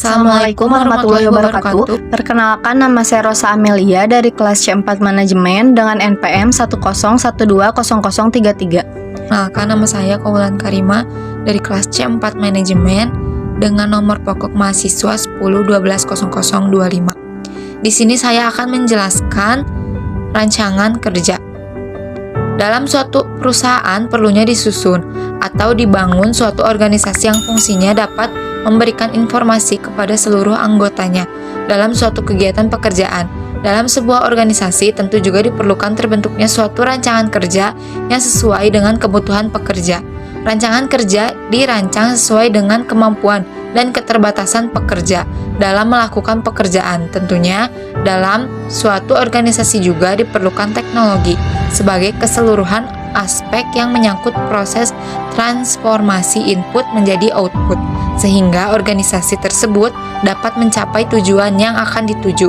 Assalamualaikum warahmatullahi wabarakatuh. Perkenalkan, nama saya Rosa Amelia dari kelas C4 Manajemen dengan NPM 101200033. Perkenalkan, nama saya Kaulan Karima dari kelas C4 Manajemen dengan nomor pokok mahasiswa 10120025. Di sini saya akan menjelaskan rancangan kerja. Dalam suatu perusahaan perlunya disusun atau dibangun suatu organisasi yang fungsinya dapat memberikan informasi kepada seluruh anggotanya dalam suatu kegiatan pekerjaan. Dalam sebuah organisasi tentu juga diperlukan terbentuknya suatu rancangan kerja yang sesuai dengan kebutuhan pekerja. Rancangan kerja dirancang sesuai dengan kemampuan dan keterbatasan pekerja dalam melakukan pekerjaan. Tentunya dalam suatu organisasi juga diperlukan teknologi sebagai keseluruhan aspek yang menyangkut proses transformasi input menjadi output, sehingga organisasi tersebut dapat mencapai tujuan yang akan dituju.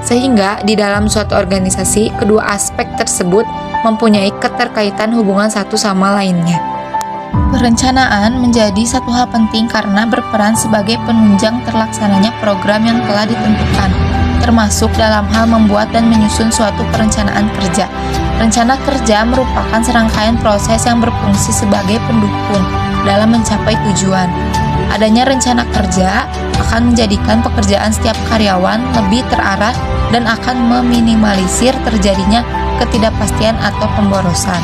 Sehingga di dalam suatu organisasi, kedua aspek tersebut mempunyai keterkaitan hubungan satu sama lainnya. Perencanaan menjadi satu hal penting karena berperan sebagai penunjang terlaksananya program yang telah ditentukan, termasuk dalam hal membuat dan menyusun suatu perencanaan kerja. Rencana kerja merupakan serangkaian proses yang berfungsi sebagai pendukung dalam mencapai tujuan. Adanya rencana kerja akan menjadikan pekerjaan setiap karyawan lebih terarah dan akan meminimalisir terjadinya ketidakpastian atau pemborosan.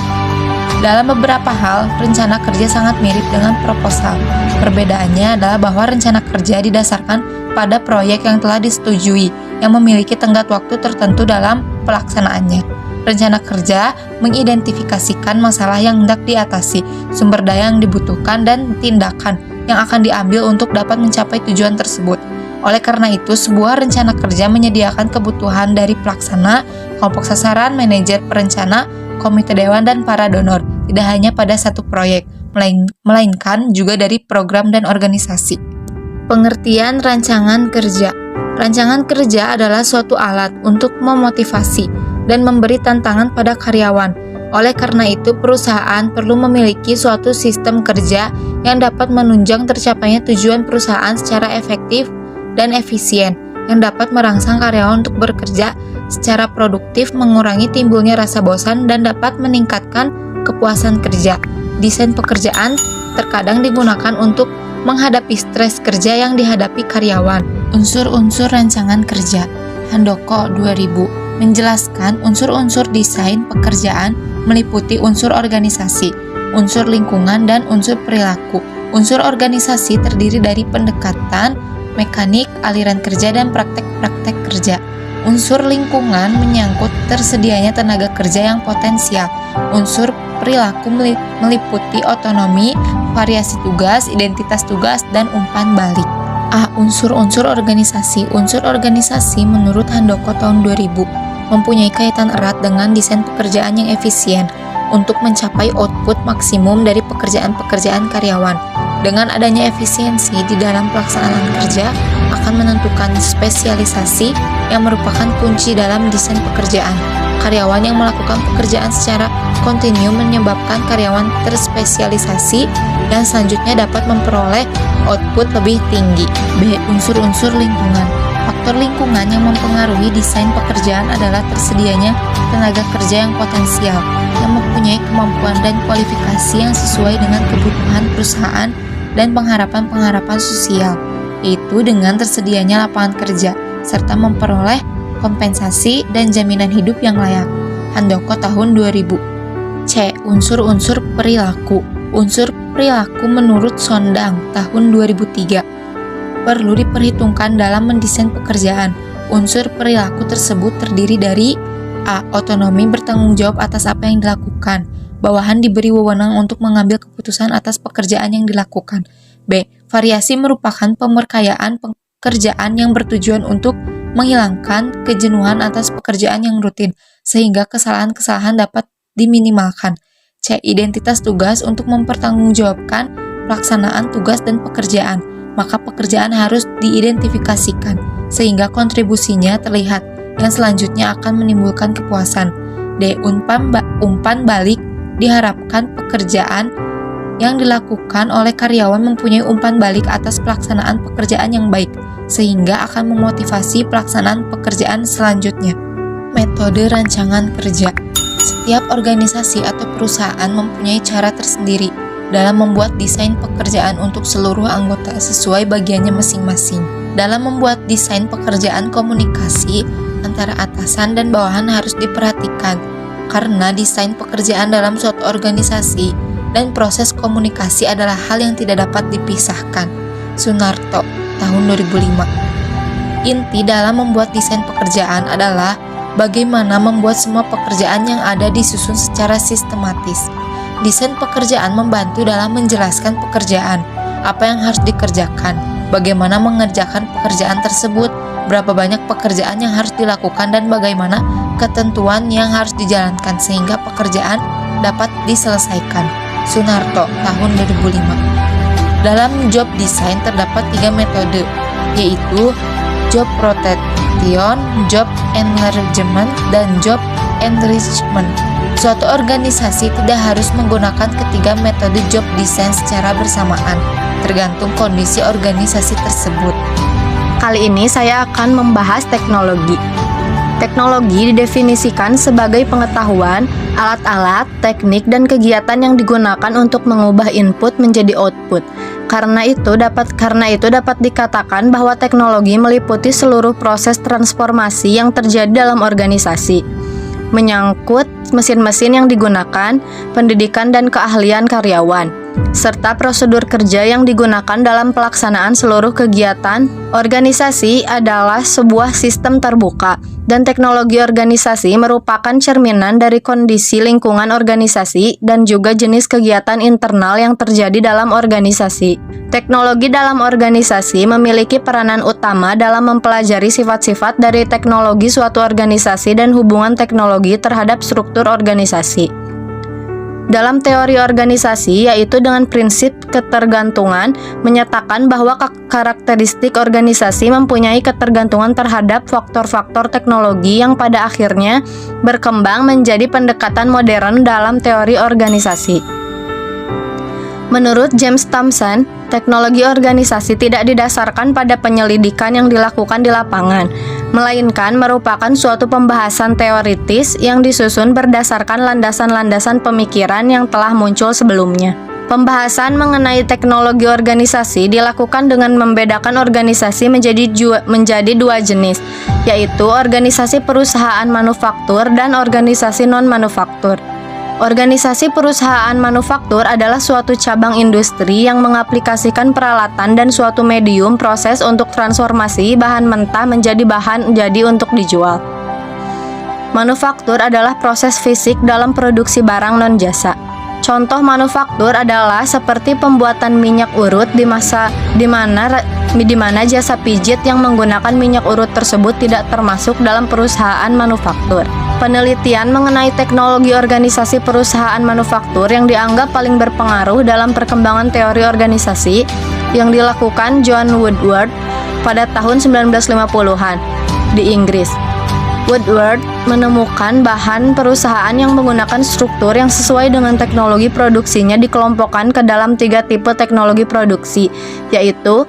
Dalam beberapa hal, rencana kerja sangat mirip dengan proposal. Perbedaannya adalah bahwa rencana kerja didasarkan pada proyek yang telah disetujui yang memiliki tenggat waktu tertentu dalam pelaksanaannya. Rencana kerja mengidentifikasikan masalah yang hendak diatasi, sumber daya yang dibutuhkan, dan tindakan yang akan diambil untuk dapat mencapai tujuan tersebut. Oleh karena itu, sebuah rencana kerja menyediakan kebutuhan dari pelaksana, kelompok sasaran, manajer perencana, komite dewan, dan para donor, tidak hanya pada satu proyek, melainkan juga dari program dan organisasi. Pengertian rancangan kerja. Rancangan kerja adalah suatu alat untuk memotivasi dan memberi tantangan pada karyawan. Oleh karena itu, perusahaan perlu memiliki suatu sistem kerja yang dapat menunjang tercapainya tujuan perusahaan secara efektif dan efisien, yang dapat merangsang karyawan untuk bekerja secara produktif, mengurangi timbulnya rasa bosan, dan dapat meningkatkan kepuasan kerja. Desain pekerjaan terkadang digunakan untuk menghadapi stres kerja yang dihadapi karyawan. Unsur-unsur rancangan kerja. Handoko 2000 menjelaskan unsur-unsur desain pekerjaan meliputi unsur organisasi, unsur lingkungan, dan unsur perilaku. Unsur organisasi terdiri dari pendekatan, mekanik, aliran kerja, dan praktek-praktek kerja. Unsur lingkungan menyangkut tersedianya tenaga kerja yang potensial. Unsur perilaku meliputi otonomi, variasi tugas, identitas tugas, dan umpan balik. Unsur-unsur organisasi. Unsur organisasi menurut Handoko tahun 2000 mempunyai kaitan erat dengan desain pekerjaan yang efisien untuk mencapai output maksimum dari pekerjaan-pekerjaan karyawan. Dengan adanya efisiensi di dalam pelaksanaan kerja akan menentukan spesialisasi yang merupakan kunci dalam desain pekerjaan. Karyawan yang melakukan pekerjaan secara kontinu menyebabkan karyawan terspesialisasi dan selanjutnya dapat memperoleh output lebih tinggi. B. Unsur-unsur lingkungan. Faktor lingkungan yang mempengaruhi desain pekerjaan adalah tersedianya tenaga kerja yang potensial, yang mempunyai kemampuan dan kualifikasi yang sesuai dengan kebutuhan perusahaan dan pengharapan-pengharapan sosial, yaitu dengan tersedianya lapangan kerja, serta memperoleh kompensasi dan jaminan hidup yang layak. Handoko tahun 2000. C. Unsur-unsur perilaku. Unsur perilaku menurut Sondang tahun 2003 perlu diperhitungkan dalam mendesain pekerjaan. Unsur perilaku tersebut terdiri dari A. Otonomi, bertanggung jawab atas apa yang dilakukan. Bawahan diberi wewenang untuk mengambil keputusan atas pekerjaan yang dilakukan. B. Variasi merupakan pemerkayaan pekerjaan yang bertujuan untuk menghilangkan kejenuhan atas pekerjaan yang rutin, sehingga kesalahan-kesalahan dapat diminimalkan. C. Identitas tugas untuk mempertanggungjawabkan pelaksanaan tugas dan pekerjaan. Maka pekerjaan harus diidentifikasikan, sehingga kontribusinya terlihat, yang selanjutnya akan menimbulkan kepuasan. D. Umpan balik diharapkan pekerjaan yang dilakukan oleh karyawan mempunyai umpan balik atas pelaksanaan pekerjaan yang baik, sehingga akan memotivasi pelaksanaan pekerjaan selanjutnya. Metode rancangan kerja. Setiap organisasi atau perusahaan mempunyai cara tersendiri dalam membuat desain pekerjaan untuk seluruh anggota sesuai bagiannya masing-masing. Dalam membuat desain pekerjaan, komunikasi antara atasan dan bawahan harus diperhatikan, karena desain pekerjaan dalam suatu organisasi dan proses komunikasi adalah hal yang tidak dapat dipisahkan. Sunarto, tahun 2005. Inti dalam membuat desain pekerjaan adalah bagaimana membuat semua pekerjaan yang ada disusun secara sistematis. Desain pekerjaan membantu dalam menjelaskan pekerjaan, apa yang harus dikerjakan, bagaimana mengerjakan pekerjaan tersebut, berapa banyak pekerjaan yang harus dilakukan, dan bagaimana ketentuan yang harus dijalankan sehingga pekerjaan dapat diselesaikan. Sunarto, tahun 2005. Dalam job design terdapat 3 metode, yaitu job rotation, job enlargement, dan job enrichment. Suatu organisasi tidak harus menggunakan ketiga metode job design secara bersamaan, tergantung kondisi organisasi tersebut. Kali ini saya akan membahas teknologi. Teknologi didefinisikan sebagai pengetahuan, alat-alat, teknik, dan kegiatan yang digunakan untuk mengubah input menjadi output. Karena itu dapat dikatakan bahwa teknologi meliputi seluruh proses transformasi yang terjadi dalam organisasi, menyangkut mesin-mesin yang digunakan, pendidikan dan keahlian karyawan, serta prosedur kerja yang digunakan dalam pelaksanaan seluruh kegiatan. Organisasi adalah sebuah sistem terbuka, dan teknologi organisasi merupakan cerminan dari kondisi lingkungan organisasi dan juga jenis kegiatan internal yang terjadi dalam organisasi. Teknologi dalam organisasi memiliki peranan utama dalam mempelajari sifat-sifat dari teknologi suatu organisasi dan hubungan teknologi terhadap struktur organisasi. Dalam teori organisasi, yaitu dengan prinsip ketergantungan, menyatakan bahwa karakteristik organisasi mempunyai ketergantungan terhadap faktor-faktor teknologi yang pada akhirnya berkembang menjadi pendekatan modern dalam teori organisasi. Menurut James Thomson, teknologi organisasi tidak didasarkan pada penyelidikan yang dilakukan di lapangan, melainkan merupakan suatu pembahasan teoritis yang disusun berdasarkan landasan-landasan pemikiran yang telah muncul sebelumnya. Pembahasan mengenai teknologi organisasi dilakukan dengan membedakan organisasi menjadi dua jenis, yaitu organisasi perusahaan manufaktur dan organisasi non-manufaktur. Organisasi perusahaan manufaktur adalah suatu cabang industri yang mengaplikasikan peralatan dan suatu medium proses untuk transformasi bahan mentah menjadi bahan jadi untuk dijual. Manufaktur adalah proses fisik dalam produksi barang non-jasa. Contoh manufaktur adalah seperti pembuatan minyak urut di mana jasa pijit yang menggunakan minyak urut tersebut tidak termasuk dalam perusahaan manufaktur. Penelitian mengenai teknologi organisasi perusahaan manufaktur yang dianggap paling berpengaruh dalam perkembangan teori organisasi yang dilakukan John Woodward pada tahun 1950-an di Inggris. Woodward menemukan bahan perusahaan yang menggunakan struktur yang sesuai dengan teknologi produksinya dikelompokkan ke dalam 3 tipe teknologi produksi, yaitu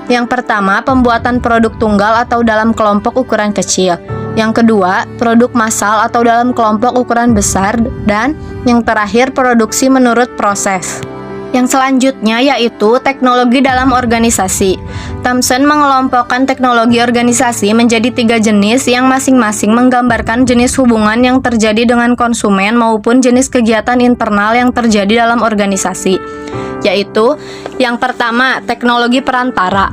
yang pertama, pembuatan produk tunggal atau dalam kelompok ukuran kecil. Yang kedua, produk massal atau dalam kelompok ukuran besar. Dan yang terakhir, produksi menurut proses. Yang selanjutnya yaitu teknologi dalam organisasi. Thomson mengelompokkan teknologi organisasi menjadi 3 jenis yang masing-masing menggambarkan jenis hubungan yang terjadi dengan konsumen maupun jenis kegiatan internal yang terjadi dalam organisasi. Yaitu yang pertama, teknologi perantara.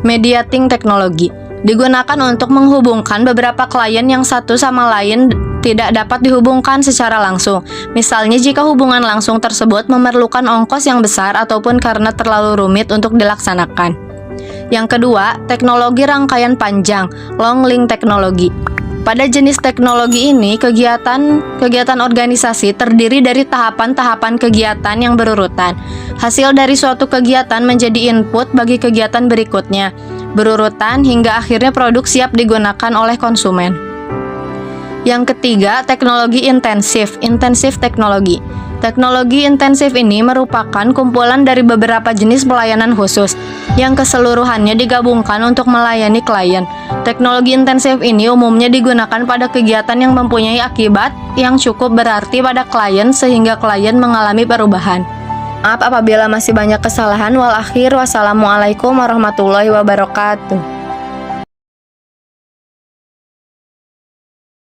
Mediating technology digunakan untuk menghubungkan beberapa klien yang satu sama lain tidak dapat dihubungkan secara langsung. Misalnya jika hubungan langsung tersebut memerlukan ongkos yang besar ataupun karena terlalu rumit untuk dilaksanakan. Yang kedua, teknologi rangkaian panjang, long link technology. Pada jenis teknologi ini, kegiatan organisasi terdiri dari tahapan-tahapan kegiatan yang berurutan. Hasil dari suatu kegiatan menjadi input bagi kegiatan berikutnya, berurutan hingga akhirnya produk siap digunakan oleh konsumen. Yang ketiga, teknologi intensif, intensive technology. Teknologi intensif ini merupakan kumpulan dari beberapa jenis pelayanan khusus yang keseluruhannya digabungkan untuk melayani klien. Teknologi intensif ini umumnya digunakan pada kegiatan yang mempunyai akibat yang cukup berarti pada klien sehingga klien mengalami perubahan. Maaf apabila masih banyak kesalahan. Wassalamualaikum warahmatullahi wabarakatuh.